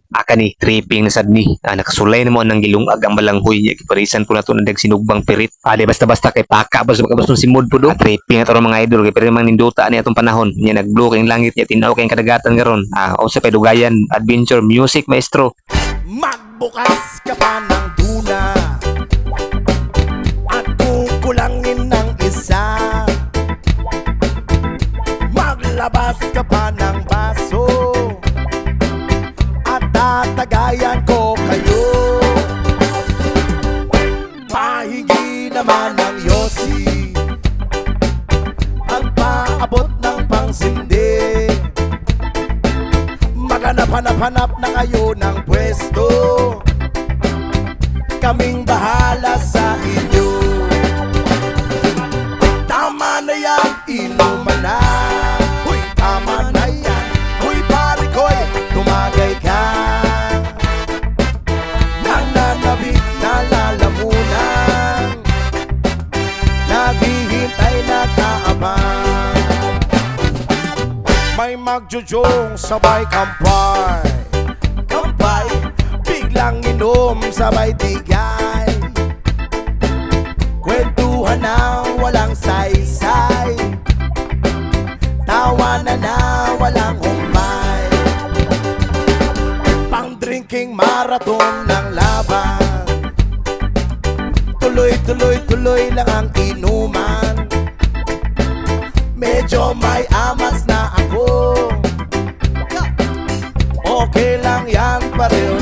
Aka ni, tripping na sad ni. Nakasulay na mo ang gilungag ang balanghoy. Parisan po na to ng sinugbang pirit. Di basta-basta kay paka. Basta makabas ng simod po do. Tripping na to mga idol. Kaya pero mang ninduta niya itong panahon. Niya nag-blow kayong langit niya. Tinaw kayong kadagatan garon. O sa pedugayan, adventure, music, maestro. Magbukas ka pa ng tuna at kukulangin ng isa. Maglabas ka pa ng baso at tatagayan ko kayo. Pahingi naman ng yosi at paabot ng pangsindi. Maghanap-hanap na kayo ng pwesto. Kaming bahala sa inyo. Tama na yan, inuman na. Huy, tama na yan. Huy, pare ko'y tumagay ka. Nananabik na lalamunan. Naghihintay na kaabang. May magjujong sabay kampay. Kampay, biglang inom sabay tigay. Kwentuhan na walang saysay. Tawanan na walang humpay. Pang drinking marathon ng laban. Tuloy lang ang inuman. Medyo may amas na ako. Okay lang yan, pareho